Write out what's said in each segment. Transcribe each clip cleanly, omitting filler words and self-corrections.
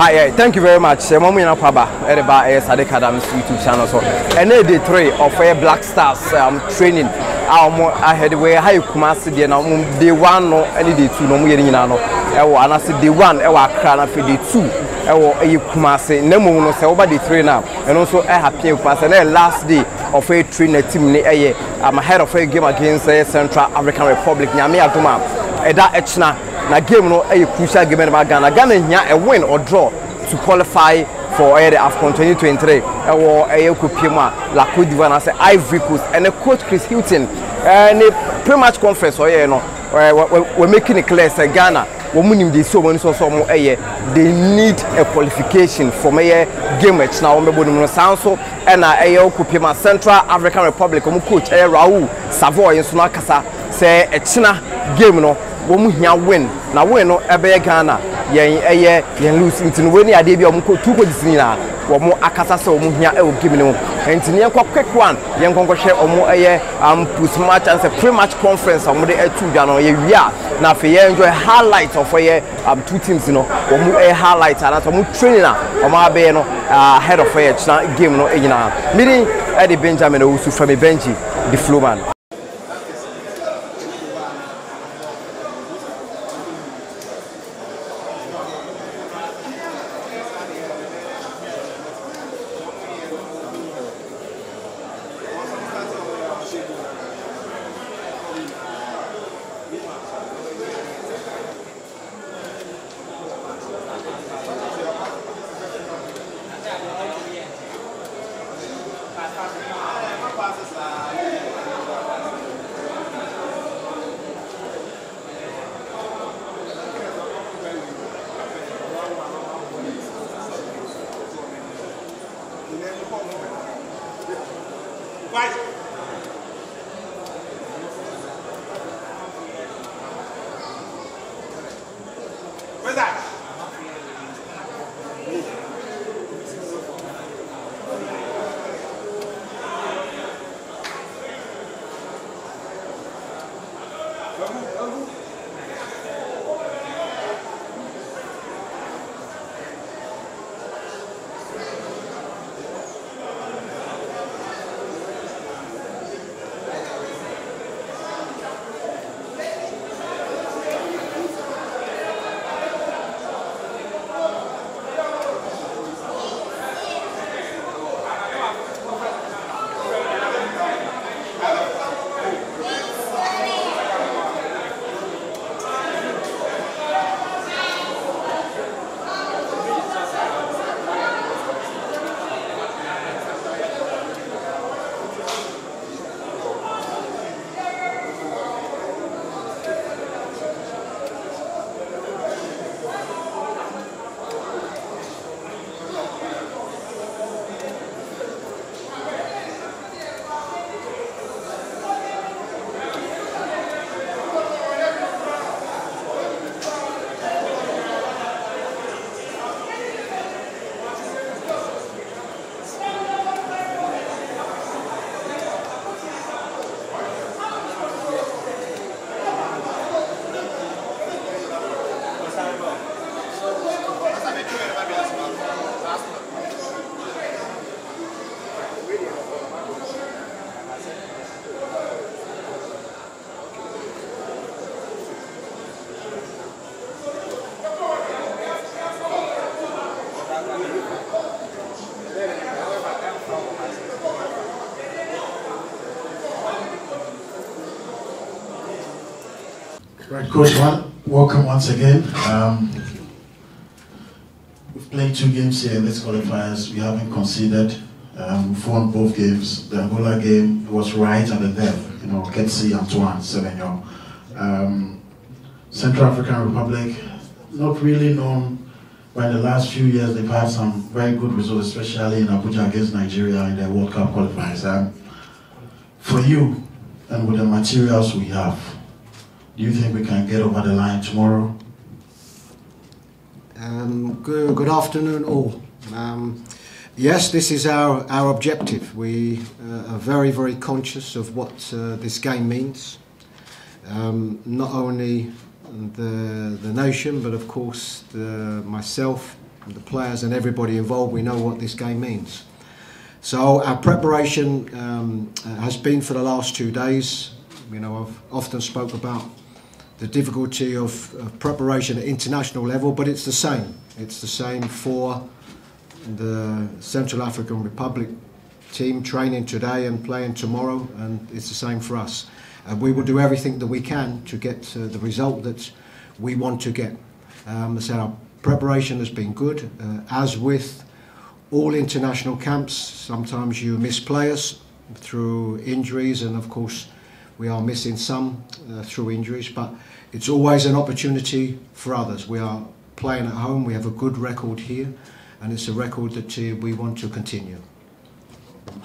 Hi, thank you very much. Mommy and Papa, Edeba, Sadek Adams YouTube channel. So, and day 3 of Black Stars training. I had where high Kumasi, day 1 no, any day 2, no more than and I said day 1, Crown for day 2, Kumasi, Nemo no say over the 3 now, and also I have played pass and then last day of a training team. I'm ahead of a game against Central African Republic. Nyame Aduma, Eda Echna. Na game no a crucial game in Ghana. Ghana nya a win or draw to qualify for the AFCON 2023. Or a Kupima, La Côte d'Ivoire, and Ivory Coast, and the coach Chris Hughton. And a pre-match conference, we're making it clear that Ghana, they need a qualification for a game match now. And a Kupima Central African Republic, coach Raoul Savoy in Sunakasa say a China game no. Womu hia win na win no ebe Ghana yen lose ntin we ni ade bi omko 2 positions na womu akasa se womu hia e o game no ntin yen kwa quick one yen konko hwe omu post match and say pre match conference omu de atu dwa no ye wia na fe ye enjoy highlight of two teams no womu highlight and omu training na omu abe no ahead of game no nyina meeting Eddie Benjamin Owusu from Benji the Flowman. Where's that? Right, Coach One, welcome once again. We've played 2 games here in this qualifiers. We haven't conceded. We've won both games. The Angola game was right and the depth. Ketsi Antoine Semenyo. Central African Republic, not really known, but in the last few years they've had some very good results, especially in Abuja against Nigeria in the World Cup qualifiers. For you, and with the materials we have, do you think we can get over the line tomorrow? Good afternoon all. Yes, this is our objective. We are very, very conscious of what this game means. Not only the nation, but of course myself, the players and everybody involved, we know what this game means. So our preparation has been for the last 2 days. You know, I've often spoke about the difficulty of preparation at international level, but it's the same. It's the same for the Central African Republic team, training today and playing tomorrow, and it's the same for us. We will do everything that we can to get the result that we want to get. So our preparation has been good. As with all international camps, sometimes you miss players through injuries, and of course we are missing some through injuries, but it's always an opportunity for others. We are playing at home, we have a good record here, and it's a record that we want to continue.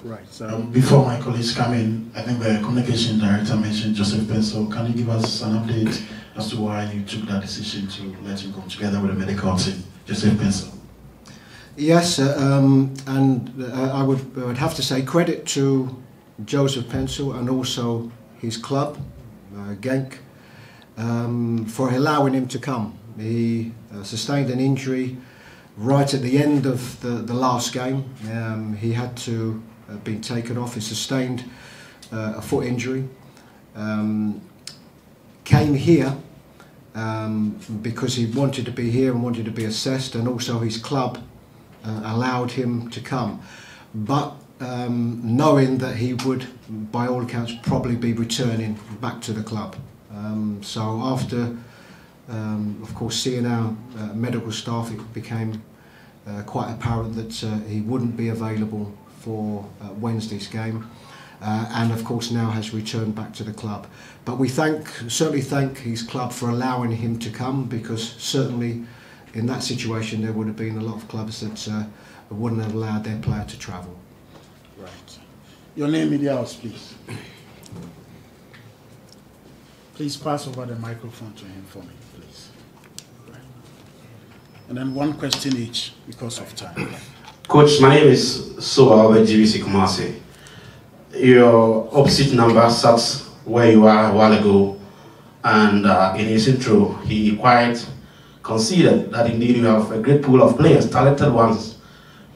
Right. So before my colleagues come in, I think the communication director mentioned Joseph Pencil. Can you give us an update as to why you took that decision to let him come together with the medical team? Joseph Pencil. Yes, and I would have to say credit to Joseph Pencil and also his club, Genk, for allowing him to come. He sustained an injury right at the end of the last game. He had to been taken off. He sustained a foot injury. Came here because he wanted to be here and wanted to be assessed, and also his club allowed him to come. But knowing that he would, by all accounts, probably be returning back to the club. So after, of course, seeing our medical staff, it became quite apparent that he wouldn't be available for Wednesday's game, and of course now has returned back to the club. But we certainly thank his club for allowing him to come, because certainly in that situation there would have been a lot of clubs that wouldn't have allowed their player to travel. Right. Your name in the house, please. Please pass over the microphone to him for me, please. Right. And then one question each because of time. Coach, my name is Soa of GBC Kumasi. Your opposite number sat where you are a while ago, and in his intro, he quite considered that indeed you have a great pool of players, talented ones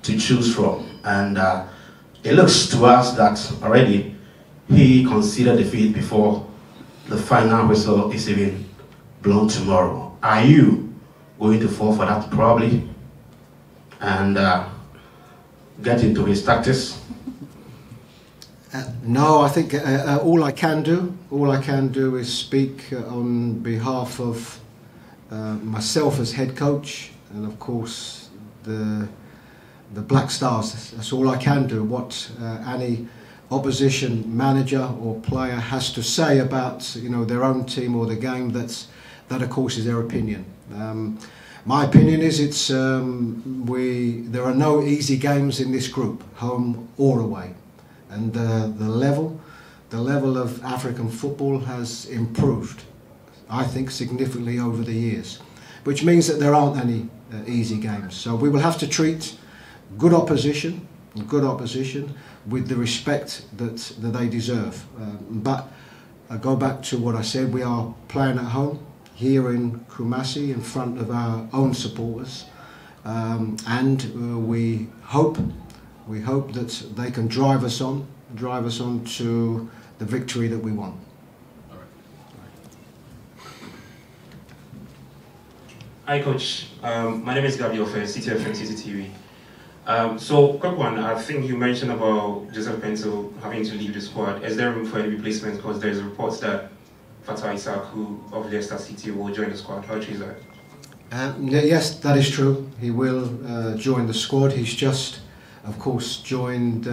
to choose from. And it looks to us that already he considered defeat before the final whistle is even blown tomorrow. Are you going to fall for that probably and get into his tactics? No, I think all I can do is speak on behalf of myself as head coach, and of course the Black Stars. That's all I can do. What any opposition manager or player has to say about their own team or the game, that of course is their opinion. My opinion is there are no easy games in this group, home or away, and the level of African football has improved, I think, significantly over the years, which means that there aren't any easy games. So we will have to treat good opposition with the respect that they deserve. But I go back to what I said, we are playing at home here in Kumasi in front of our own supporters, and we hope that they can drive us on to the victory that we want. Hi Coach, my name is Gabriel for CTFM CCTV. So quick one, I think you mentioned about Joseph Pencil having to leave the squad. Is there room for any replacements? Because there's reports that Fatah Isaku of Leicester City will join the squad. How true is that? Yes, that is true. He will join the squad. He's just, of course, joined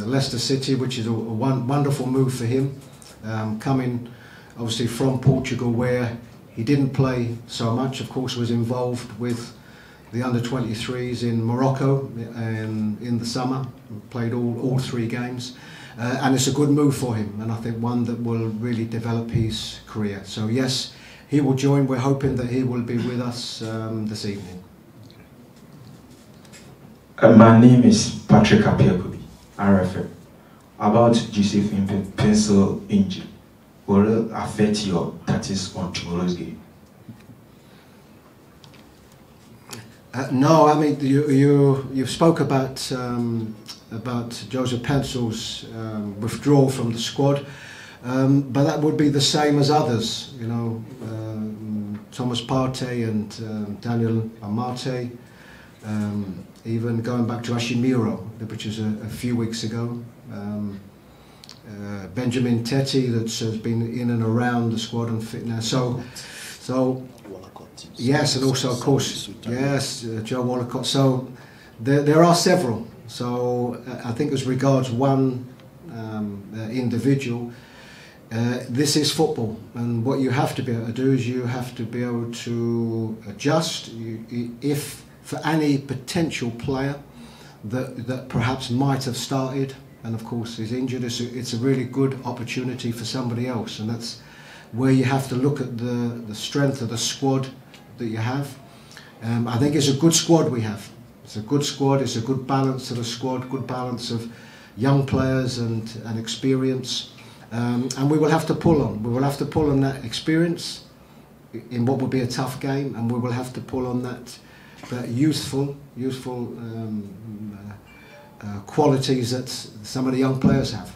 Leicester City, which is a wonderful move for him. Coming, obviously, from Portugal, where he didn't play so much, of course, was involved with the under-23s in Morocco in the summer, played all 3 games, and it's a good move for him, and I think one that will really develop his career. So yes, he will join. We're hoping that he will be with us this evening. My name is Patrick Apiakubi, RFM. About Joseph Pencil injury, will it affect your tactics on tomorrow's game? No, I mean you spoke about Joseph Pencil's withdrawal from the squad, but that would be the same as others. You know, Thomas Partey and Daniel Amate, even going back to Ashimiro, which is a few weeks ago. Benjamin Teti, that's been in and around the squad and fit now. So yes, and also of course, yes, Joe Wallacott. So there are several. So I think as regards one individual, this is football, and what you have to be able to do is you have to be able to adjust. If for any potential player that perhaps might have started, and of course is injured, it's a really good opportunity for somebody else, and that's where you have to look at the strength of the squad that you have. I think it's a good squad we have. It's a good squad, it's a good balance to the squad, good balance of young players and experience, and we will have to pull on. We will have to pull on that experience in what will be a tough game, and we will have to pull on that youthful qualities that some of the young players have.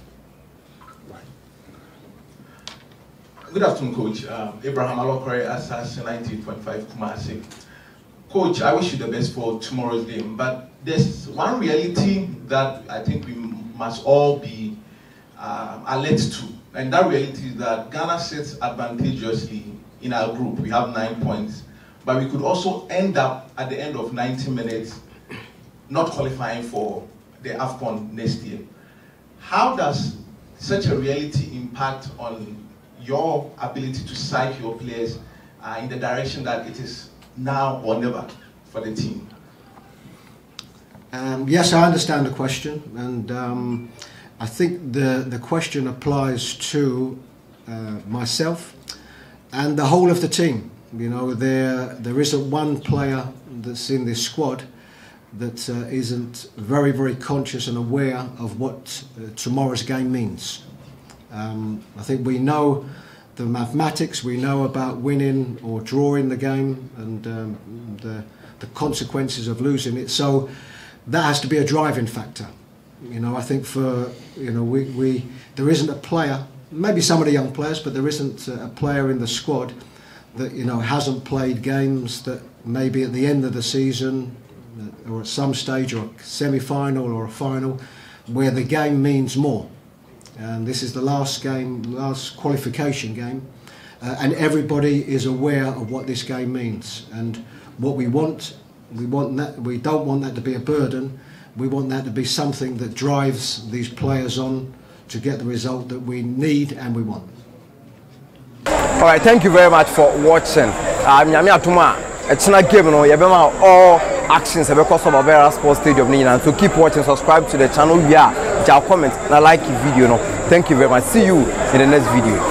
Good afternoon, Coach. Abraham Alokore, Assassin 90.5 Kumasi. Coach, I wish you the best for tomorrow's game, but there's one reality that I think we must all be alert to, and that reality is that Ghana sits advantageously in our group. We have 9 points, but we could also end up at the end of 90 minutes not qualifying for the AFCON next year. How does such a reality impact on your ability to psych your players in the direction that it is now or never for the team? Yes, I understand the question, and I think the question applies to myself and the whole of the team. You know, there isn't one player that's in this squad that isn't very, very conscious and aware of what tomorrow's game means. I think we know the mathematics, we know about winning or drawing the game, and the consequences of losing it. So that has to be a driving factor. You know, I think for, you know, there isn't a player, maybe some of the young players, but there isn't a player in the squad that, you know, hasn't played games that maybe at the end of the season or at some stage, or a semi-final or a final, where the game means more. And this is the last game, last qualification game, and everybody is aware of what this game means. And what we want that, we don't want that to be a burden. We want that to be something that drives these players on to get the result that we need and we want. All right, thank you very much for watching. It's not game, no. You all actions because of Bavera Sports Stadium. So keep watching, subscribe to the channel. Yeah, comment, and like the video. No, thank you very much. See you in the next video.